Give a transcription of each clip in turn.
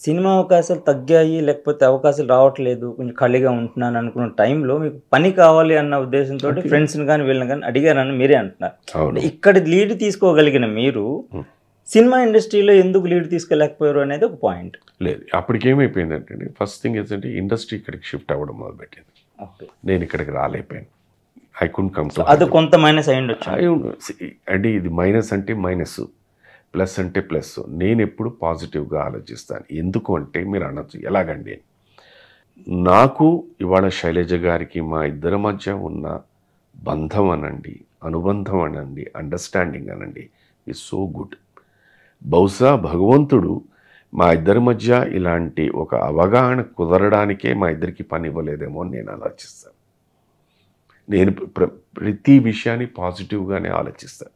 Cinema అవకాశాలు తగ్గాయి, లేకపోతే అవకాశాలు రావట్లేదు, కొంచెం ఖాళీగా ఉంటున్నాను అనుకున్న టైంలో మీకు పని కావాలి అన్న ఉద్దేశంతోటి ఓకే. ఫ్రెండ్స్‌ని గాని, వీళ్ళని గాని అడిగారని మీరే అంటున్నారు. అవును. అంటే ఇక్కడ లీడ్ తీసుకోగలిగిన మీరు, హ్మ్. సినిమా ఇండస్ట్రీలో ఎందుకు లీడ్ తీసుకోలేకపోయారు అనేది ఒక పాయింట్. లేదు. అప్పటికేమైపోయిందంటే అండి, ఫస్ట్ థింగ్ ఏంటంటే ఇండస్ట్రీ ఇక్కడికి షిఫ్ట్ అవ్వడం మొదలుపెట్టింది. ఓకే. నేను ఇక్కడికి రాలేకపోయాను. ఐ కుడ్ంట్ కమ్ సో, టు అది హైదరాబాద్. కొంత మైనస్ అయ్యుండొచ్చు. అంటే ఇది మైనస్ అంటే మైనస్, ప్లస్ అంటే ప్లస్. నేనెప్పుడు పాజిటివ్‌గా ఆలోచిస్తాను. ఎందుకు అంటే మీరు అనొచ్చు ఎలాగండి అని. నాకు ఇవాళ శైలజ గారికి మా ఇద్దరి మధ్య ఉన్న బంధం అనండి, అనుబంధం అనండి, అండర్‌స్టాండింగ్ అనండి ఈజ్ సో గుడ్. బహుశా భగవంతుడు మా ఇద్దరి మధ్య ఇలాంటి ఒక అవగాహన కుదరడానికే మా ఇద్దరికి పని ఇవ్వలేదేమో అని నేను ఆలోచిస్తాను. నేను ప్రతి విషయాన్ని పాజిటివ్‌గానే ఆలోచిస్తాను.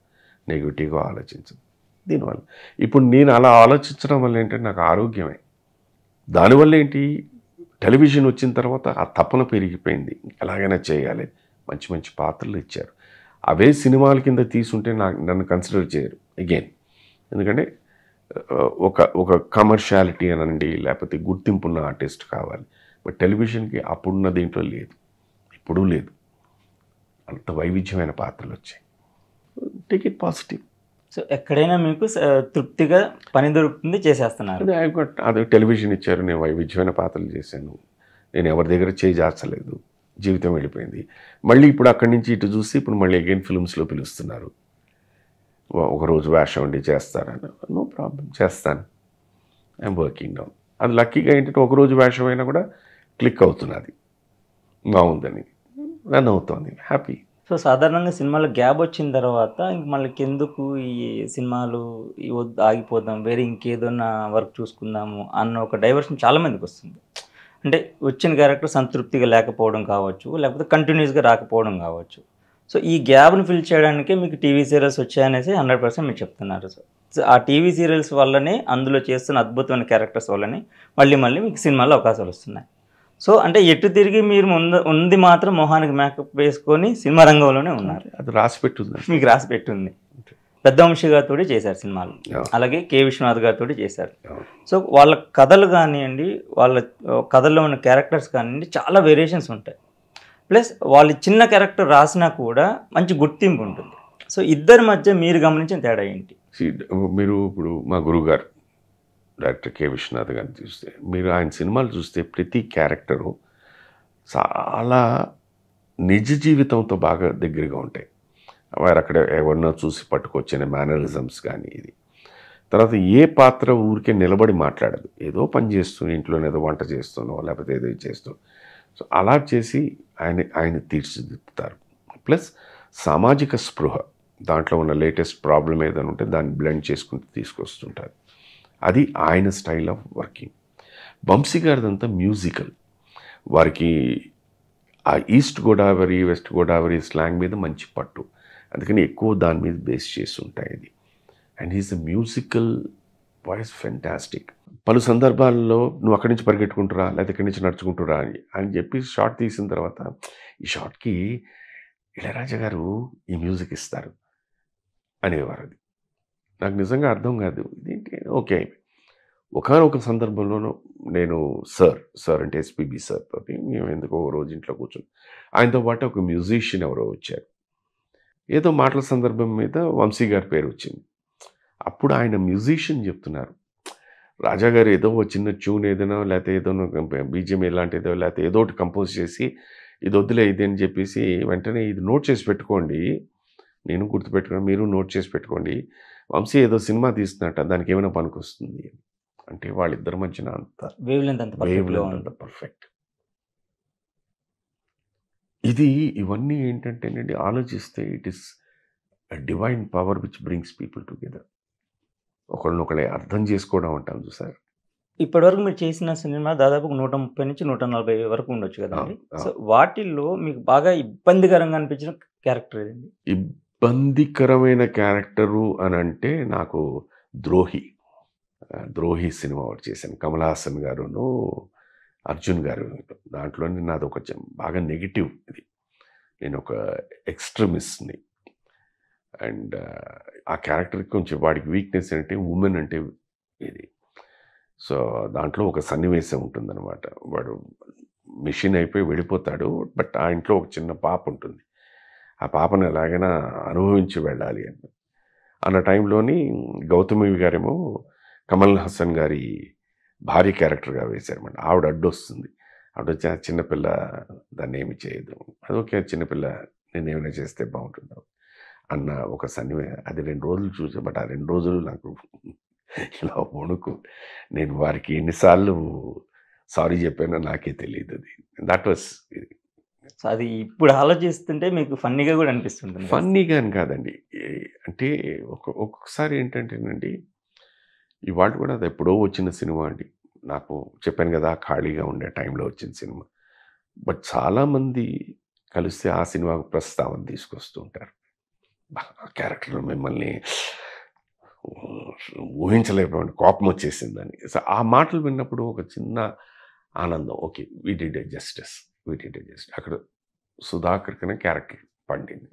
నెగెటివ్‌గా ఆలోచించను. దీనివల్ల ఇప్పుడు నేను అలా ఆలోచించడం వల్ల ఏంటంటే నాకు ఆరోగ్యమే. దానివల్ల ఏంటి, టెలివిజన్ వచ్చిన తర్వాత ఆ తపన పెరిగిపోయింది. ఎలాగైనా చేయాలి. మంచి మంచి పాత్రలు ఇచ్చారు. అవే సినిమాల కింద తీసుంటే నన్ను కన్సిడర్ చేయరు అగైన్. ఎందుకంటే ఒక ఒక కమర్షియాలిటీ అనండి, లేకపోతే గుర్తింపున్న ఆర్టిస్ట్ కావాలి. బట్ టెలివిజన్‌కి అప్పుడున్న దీంట్లో లేదు. ఇప్పుడు లేదు. అంత వైవిధ్యమైన పాత్రలు వచ్చాయి. Take it positive. సో, ఎక్కడైనా మీకు తృప్తిగా పని దొరుకుతుంది, చేసేస్తున్నారు. అదే టెలివిజన్ ఇచ్చారు. నేను వైవిధ్యమైన పాత్రలు చేశాను. నేను ఎవరి దగ్గర చేయి జార్చలేదు. జీవితం వెళ్ళిపోయింది. మళ్ళీ ఇప్పుడు అక్కడి నుంచి ఇటు చూసి ఇప్పుడు మళ్ళీ అగైన్ ఫిల్మ్స్‌లో పిలుస్తున్నారు. ఒకరోజు వేషం ఉండి చేస్తారని. నో ప్రాబ్లమ్, చేస్తాను. I'm working on. అది లక్కీగా ఏంటంటే ఒకరోజు వేషం అయినా కూడా క్లిక్ అవుతున్నది. బాగుందని రన్ అవుతోంది. హ్యాపీ. సో, సాధారణంగా సినిమాలో గ్యాప్ వచ్చిన తర్వాత ఇంక మనకెందుకు ఈ సినిమాలు వద్దు, ఆగిపోదాం, వేరే ఇంకేదన్నా వర్క్ చూసుకుందాము అన్న ఒక డైవర్షన్ చాలా మందికొస్తుంది. అంటే వచ్చిన క్యారెక్టర్ సంతృప్తిగా లేకపోవడం కావచ్చు, లేకపోతే కంటిన్యూస్‌గా రాకపోవడం కావచ్చు. సో, ఈ గ్యాప్‌ని ఫిల్ చేయడానికే మీకు టీవీ సీరియల్స్ వచ్చాయనేసి 100% మీరు చెప్తున్నారు. సో, ఆ టీవీ సీరియల్స్ వల్లనే, అందులో చేస్తున్న అద్భుతమైన క్యారెక్టర్స్ వల్లనే మళ్ళీ మళ్ళీ మీకు సినిమాలో అవకాశాలొస్తున్నాయి. సో, అంటే ఎటు తిరిగి మీరు ఉంది మాత్రం మొహానికి మేకప్ వేసుకొని సినిమా రంగంలోనే ఉన్నారు. అది రాసి పెట్టుంది. మీకు రాసి పెట్టుంది. పెద్ద వంశీ గారితోటి చేశారు సినిమాలు. అలాగే కె. విశ్వనాథ్ గారితోటి చేశారు. సో, వాళ్ళ కథలు కానియండి, వాళ్ళ కథల్లో ఉన్న క్యారెక్టర్స్ కానియండి, చాలా వేరియేషన్స్ ఉంటాయి. ప్లస్ వాళ్ళు చిన్న క్యారెక్టర్ రాసినా కూడా మంచి గుర్తింపు ఉంటుంది. సో, ఇద్దరి మధ్య మీరు గమనించిన తేడా ఏంటి? మీరు ఇప్పుడు మా గురువుగారు డైరెక్టర్ కె. విశ్వనాథ్ గారిని చూస్తే, మీరు ఆయన సినిమాలు చూస్తే ప్రతి క్యారెక్టరు చాలా నిజ జీవితంతో బాగా దగ్గరగా ఉంటాయి. వారు అక్కడ ఎవరినో చూసి పట్టుకొచ్చిన మేనరిజమ్స్ కానీ ఇది. తర్వాత ఏ పాత్ర ఊరికే నిలబడి మాట్లాడదు. ఏదో పని చేస్తూ, ఇంట్లోనే ఏదో వంట చేస్తూనో లేకపోతే ఏదో చేస్తూ, సో అలా చేసి ఆయన తీర్చిదిద్దుతారు. ప్లస్ సామాజిక స్పృహ, దాంట్లో ఉన్న లేటెస్ట్ ప్రాబ్లం ఏదైనా ఉంటే దాన్ని బ్లెండ్ చేసుకుంటూ తీసుకొస్తుంటారు. అది ఆయన స్టైల్ ఆఫ్ వర్కింగ్. వంశీ గారిదంతా మ్యూజికల్. వారికి ఆ east Godavari, west Godavari slang మీద మంచి పట్టు. అందుకని ఎక్కువ దాని మీద బేస్ చేసి ఉంటాయి అది. And he's the musical voice fantastic. పలు సందర్భాల్లో నువ్వు అక్కడి నుంచి పరిగెట్టుకుంటురా, లేకపోతే ఇక్కడి నుంచి నడుచుకుంటురా అని చెప్పి షార్ట్ తీసిన తర్వాత ఈ షార్ట్కి ఇళయరాజా గారు ఈ మ్యూజిక్ ఇస్తారు అనేవారు. అది నాకు నిజంగా అర్థం కాదు. ఇదేంటి ఓకే. ఒకానొక సందర్భంలోనూ నేను సార్ అంటే ఎస్పీబీ సార్ తోటి మేము ఎందుకో రోజు ఇంట్లో కూర్చొని ఆయనతో పాటు ఒక మ్యూజిషియన్ ఎవరో వచ్చారు. ఏదో మాటల సందర్భం మీద వంశీ గారి పేరు వచ్చింది. అప్పుడు ఆయన మ్యూజిషియన్ చెప్తున్నారు, రాజా గారు ఏదో ఒక చిన్న ట్యూన్ ఏదైనా లేకపోతే ఏదో బీజిఎం ఇలాంటిదో లేకపోతే ఏదో ఒకటి కంపోజ్ చేసి ఇది వద్దులే ఇది అని చెప్పేసి వెంటనే ఇది నోట్ చేసి పెట్టుకోండి, నేను గుర్తుపెట్టుకోండి, మీరు నోట్ చేసి పెట్టుకోండి, వంశీ ఏదో సినిమా తీస్తున్నట్ట, దానికి ఏమైనా పనికి వస్తుంది అంటే వాళ్ళిద్దరి మధ్యన అంత వేవ్ లెంత్ అంత పర్ఫెక్ట్. ఇవన్నీ ఏంటంటేనండి ఆలోచిస్తే it is divine power which brings people together. ఒకళ్ళనొకళ్ళే అర్థం చేసుకోవడం అంటాం చూసారు. ఇప్పటివరకు మీరు చేసిన సినిమా దాదాపు 130 నుంచి 140 వరకు ఉండొచ్చు కదండి. సో, వాటిల్లో మీకు బాగా ఇబ్బందికరంగా అనిపించిన క్యారెక్టర్ ఏదండి? ఇబ్బందికరమైన క్యారెక్టరు అని అంటే నాకు ద్రోహి సినిమా ఒకటి చేశాను. కమల్ హాసన్ గారును అర్జున్ గారు. దాంట్లోనే నాది ఒక బాగా నెగిటివ్ ఇది. నేను ఒక ఎక్స్ట్రీమిస్ట్ని. అండ్ ఆ క్యారెక్టర్కి కొంచెం వాడికి వీక్నెస్ అంటే ఉమెన్ అంటే ఇది. సో దాంట్లో ఒక సన్నివేశం ఉంటుందన్నమాట. వాడు మిషన్ అయిపోయి వెళ్ళిపోతాడు. బట్ ఆ ఇంట్లో ఒక చిన్న పాప ఉంటుంది. ఆ పాపను ఎలాగైనా అనుభవించి వెళ్ళాలి అని. అన్న టైంలోని గౌతమి గారేమో కమల్ హాసన్ గారి భార్య క్యారెక్టర్‌గా వేశారన్నమాట. ఆవిడ అడ్డొస్తుంది. ఆవిడొచ్చి "ఆ చిన్నపిల్ల దాన్నేమి చేయదు. అది ఓకే చిన్నపిల్ల నేనేమైనా చేస్తే బావుంటుంది" అన్న ఒక అది 2 రోజులు చూసా. బట్ ఆ 2 రోజులు నాకు ఇలా వణుకు. నేను వారికి ఎన్ని సార్లు సారీ చెప్పానో నాకే తెలీదది. థట్ వాస్ సో అది ఇప్పుడు ఆలోచిస్తుంటే మీకు ఫన్నీగా కూడా అనిపిస్తుంటుంది కదా. ఫన్నీగా అని కాదండి. అంటే ఒక్కొక్కసారి ఏంటంటేనండి, ఇవాళ కూడా అది ఎప్పుడో వచ్చిన సినిమా అండి. నాకు చెప్పాను కదా! ఖాళీగా ఉండే టైంలో వచ్చిన సినిమా. బట్ చాలామంది కలిస్తే ఆ సినిమాకు ప్రస్తావన తీసుకొస్తూ ఉంటారు. ఆ క్యారెక్టర్ మిమ్మల్ని ఊహించలేకపోయాను. కోపం వచ్చేసిందని. సో, ఆ మాటలు విన్నప్పుడు ఒక చిన్న ఆనందం. Okay. We did a justice. We did a justice. అక్కడ సుధాకర్‌కనే క్యారెక్టర్ పండింది.